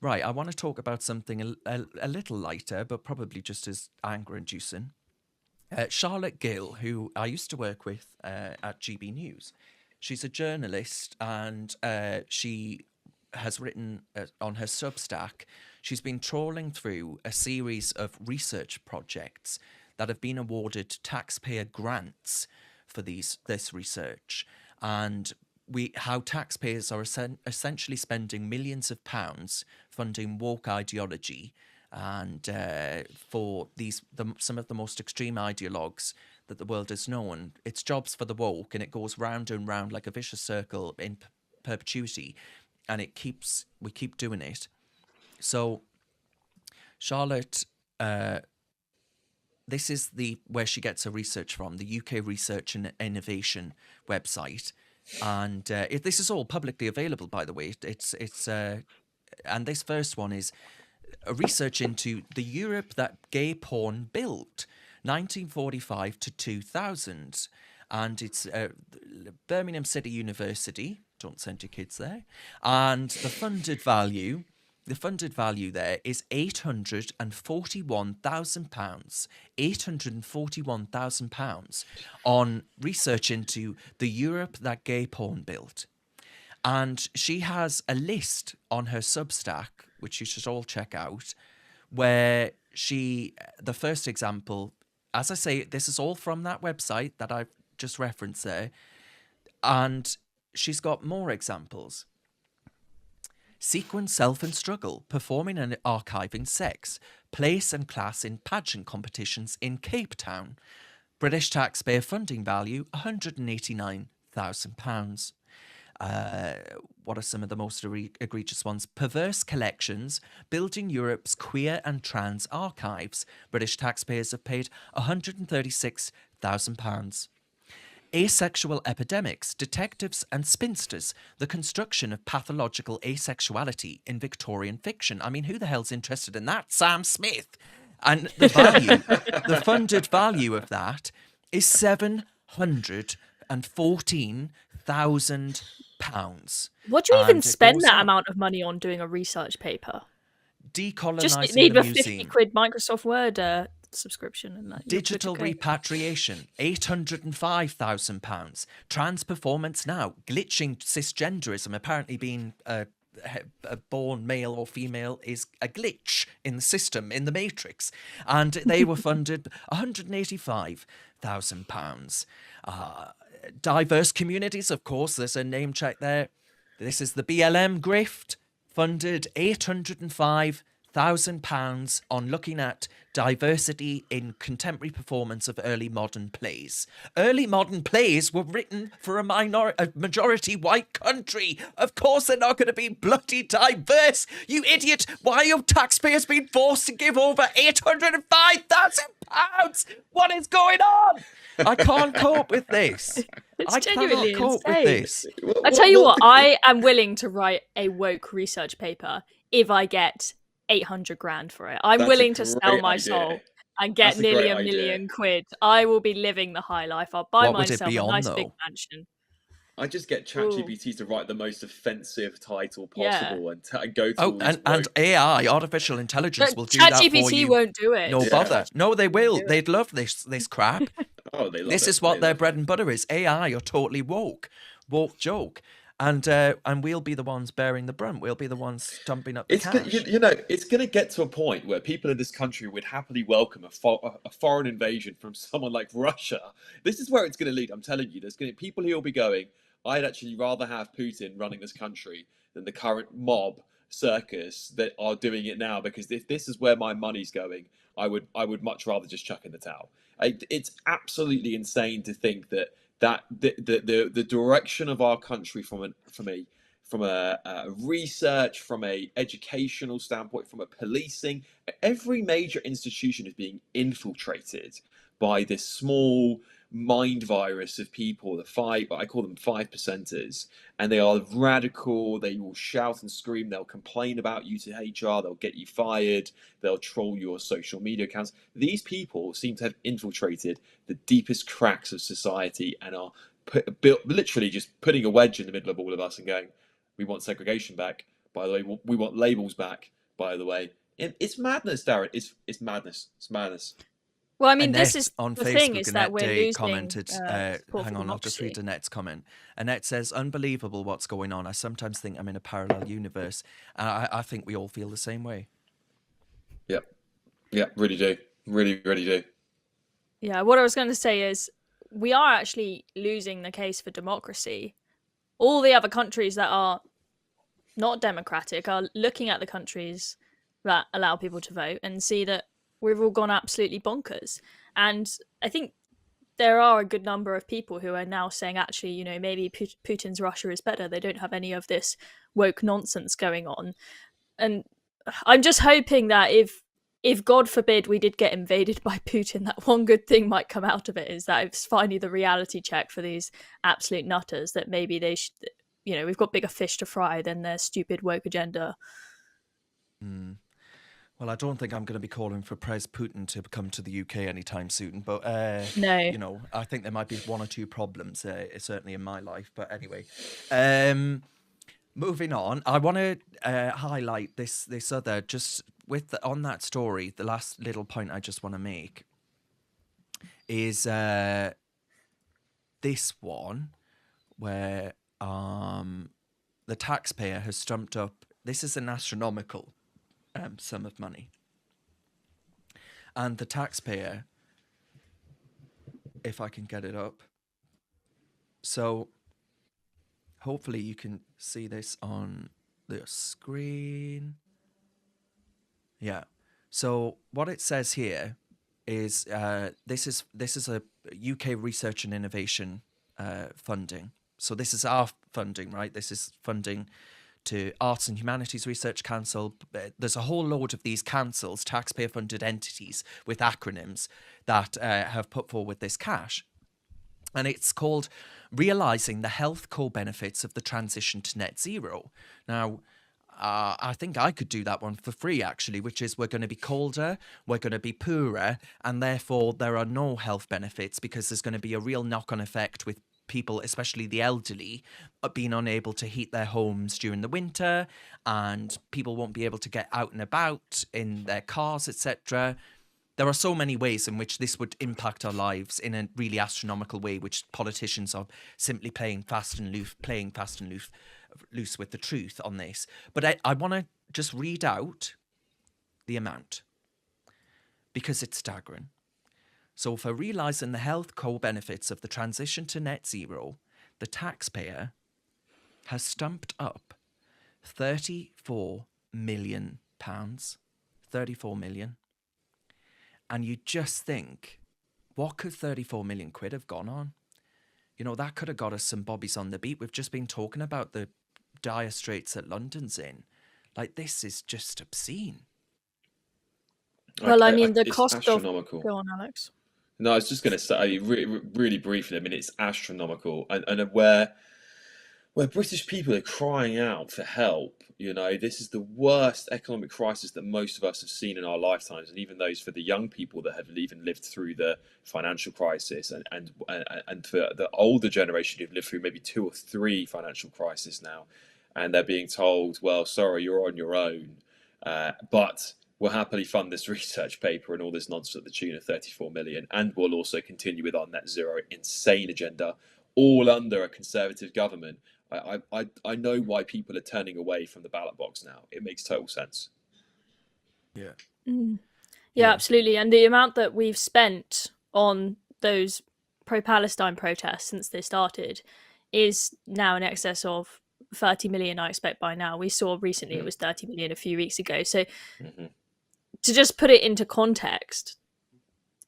Right, I want to talk about something a little lighter, but probably just as anger-inducing. Charlotte Gill, who I used to work with at GB News, she's a journalist and she has written on her Substack. She's been trawling through a series of research projects that have been awarded taxpayer grants for this research, and how taxpayers are essentially spending millions of pounds funding woke ideology and for some of the most extreme ideologues that the world has known. It's jobs for the woke, and it goes round and round like a vicious circle in perpetuity, and we keep doing it. So Charlotte, this is the where she gets her research from, the UK Research and Innovation website, and this is all publicly available, by the way. And this first one is a research into the Europe that gay porn built, 1945 to 2000, and it's Birmingham City University. Don't send your kids there, and the funded value. The funded value there is £841,000. £841,000 on research into the Europe that gay porn built. And she has a list on her Substack, which you should all check out, where the first example, as I say, this is all from that website that I've just referenced there. And she's got more examples. Sequence, self and struggle, performing and archiving sex, place and class in pageant competitions in Cape Town. British taxpayer funding value, £189,000. What are some of the most egregious ones? Perverse collections, building Europe's queer and trans archives. British taxpayers have paid £136,000. Asexual epidemics, detectives and spinsters, the construction of pathological asexuality in Victorian fiction. I mean, who the hell's interested in that? Sam Smith. And the value, the funded value of that is £714,000. What do you even spend that amount of money on doing a research paper? Decolonising just need the a museum. £50 Microsoft Word subscription and that. Digital repatriation, £805,000. Trans performance now, glitching cisgenderism, apparently being a born male or female is a glitch in the system, in the matrix. And they were funded £185,000. Diverse communities, of course, there's a name check there. This is the BLM grift, funded £805,000 on looking at diversity in contemporary performance of early modern plays. Early modern plays were written for a majority white country. Of course they're not going to be bloody diverse. You idiot! Why have taxpayers been forced to give over £805,000? What is going on? I can't cope with this. I cannot cope with this. I tell you what, I am willing to write a woke research paper if I get 800 grand for it. I'm willing to sell my soul and get nearly a million quid. I will be living the high life. I'll buy myself a nice big mansion. I just get ChatGPT to write the most offensive title possible and go to and AI, artificial intelligence, will do that for you. ChatGPT won't do it. No bother. No, they will. They'd love this crap. Oh, they love this is what their bread and butter is. AI are totally woke joke. And we'll be the ones bearing the brunt. We'll be the ones dumping up the cash. It's going to get to a point where people in this country would happily welcome a foreign invasion from someone like Russia. This is where it's going to lead. I'm telling you, there's going to be people who will be going, I'd actually rather have Putin running this country than the current mob circus that are doing it now, because if this is where my money's going, I would much rather just chuck in the towel. It's absolutely insane to think that the direction of our country from a research, from a educational standpoint, from a policing, every major institution is being infiltrated by this small mind virus of people, I call them 5%ers, and they are radical. They will shout and scream. They'll complain about you to HR. They'll get you fired. They'll troll your social media accounts. These people seem to have infiltrated the deepest cracks of society and are literally just putting a wedge in the middle of all of us and going, we want segregation back. by the way. We want labels back, by the way. It's madness, Darren. It's madness. It's madness. Well, I mean, Annette this is on the Facebook, thing, is that Annette we're Day losing commented, support for hang on, I'll just read democracy. Annette's comment. Annette says, unbelievable what's going on. I sometimes think I'm in a parallel universe. And I think we all feel the same way. Yep. Yeah, really do. Really, really do. Yeah, what I was going to say is we are actually losing the case for democracy. All the other countries that are not democratic are looking at the countries that allow people to vote and see that we've all gone absolutely bonkers. And I think there are a good number of people who are now saying, actually, you know, maybe Putin's Russia is better. They don't have any of this woke nonsense going on. And I'm just hoping that if God forbid we did get invaded by Putin, that one good thing might come out of it is that it's finally the reality check for these absolute nutters, that maybe they should, you know, we've got bigger fish to fry than their stupid woke agenda. Well, I don't think I'm going to be calling for Pres Putin to come to the UK anytime soon, but No. you know, I think there might be one or two problems, certainly in my life. But anyway, moving on, I want to highlight this other, just on that story. The last little point I just want to make is this one where the taxpayer has stumped up. This is an astronomical sum of money, and the taxpayer, if I can get it up, so hopefully you can see this on the screen. Yeah, so what it says here is this is a UK research and innovation funding. So this is our funding, right? This is funding to Arts and Humanities Research Council. There's a whole load of these councils, taxpayer-funded entities with acronyms, that have put forward this cash. And it's called Realising the Health Co-Benefits of the Transition to Net Zero. Now, I think I could do that one for free, actually, which is we're going to be colder, we're going to be poorer, and therefore there are no health benefits, because there's going to be a real knock-on effect with people, especially the elderly, being unable to heat their homes during the winter, and people won't be able to get out and about in their cars, etc. There are so many ways in which this would impact our lives in a really astronomical way, which politicians are simply playing fast and loose with the truth on this. But I want to just read out the amount, because it's staggering. So for realising the health co-benefits of the transition to net zero, the taxpayer has stumped up £34 million. 34 million. And you just think, what could 34 million quid have gone on? You know, that could have got us some bobbies on the beat. We've just been talking about the dire straits that London's in. Like, this is just obscene. Well, I mean, the it's cost astronomical. Go on, Alex. No, I was just going to say, really briefly, I mean, it's astronomical. And where British people are crying out for help, you know, this is the worst economic crisis that most of us have seen in our lifetimes. And even those for the young people that have even lived through the financial crisis, and for the older generation who've lived through maybe 2 or 3 financial crises now. And they're being told, well, sorry, you're on your own. But we'll happily fund this research paper and all this nonsense at the tune of 34 million. And we'll also continue with our net zero insane agenda, all under a Conservative government. I know why people are turning away from the ballot box now. It makes total sense. Yeah. Yeah, absolutely. And the amount that we've spent on those pro-Palestine protests since they started is now in excess of 30 million, I expect, by now. We saw recently it was 30 million a few weeks ago. So to just put it into context,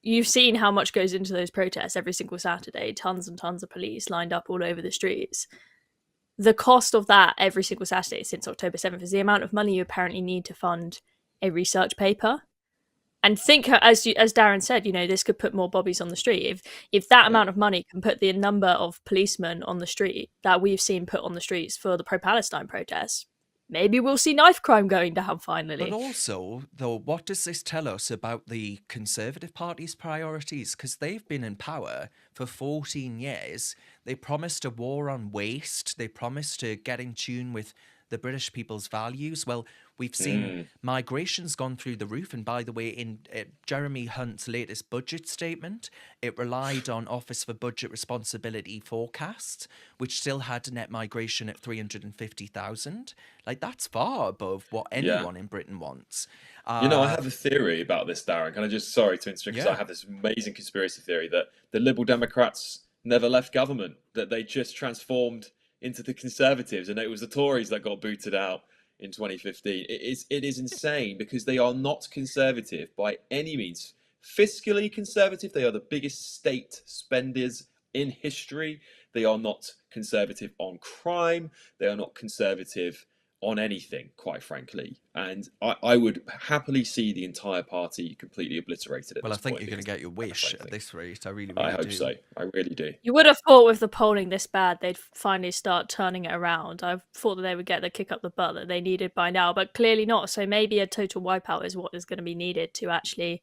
you've seen how much goes into those protests every single Saturday. Tons and tons of police lined up all over the streets. The cost of that every single Saturday since October 7th is the amount of money you apparently need to fund a research paper. And think, as Darren said, you know, this could put more bobbies on the street. If that amount of money can put the number of policemen on the street that we've seen put on the streets for the pro-Palestine protests, maybe we'll see knife crime going down finally. But also, though, what does this tell us about the Conservative Party's priorities? Because they've been in power for 14 years. They promised a war on waste. They promised to get in tune with the British people's values. Well, we've seen migration's gone through the roof. And by the way, in Jeremy Hunt's latest budget statement, it relied on Office for Budget Responsibility forecasts, which still had net migration at 350,000. Like, that's far above what anyone in Britain wants. You know, I have a theory about this, Darren. Can I just, sorry to interrupt, because I have this amazing conspiracy theory that the Liberal Democrats never left government, that they just transformed into the Conservatives, and it was the Tories that got booted out in 2015. It is insane, because they are not conservative by any means. Fiscally conservative, they are the biggest state spenders in history. They are not conservative on crime. They are not conservative on anything, quite frankly. And I would happily see the entire party completely obliterated at this point. Well, I think you're going to get your wish at this rate. I really do. I hope so. I really do. You would have thought with the polling this bad, they'd finally start turning it around. I thought that they would get the kick up the butt that they needed by now, but clearly not. So maybe a total wipeout is what is going to be needed to actually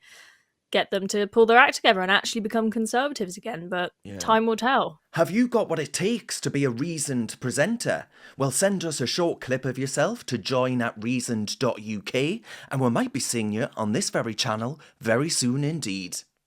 get them to pull their act together and actually become Conservatives again, but time will tell. Have you got what it takes to be a reasoned presenter? Well, send us a short clip of yourself to join@reasoned.uk and we might be seeing you on this very channel very soon indeed.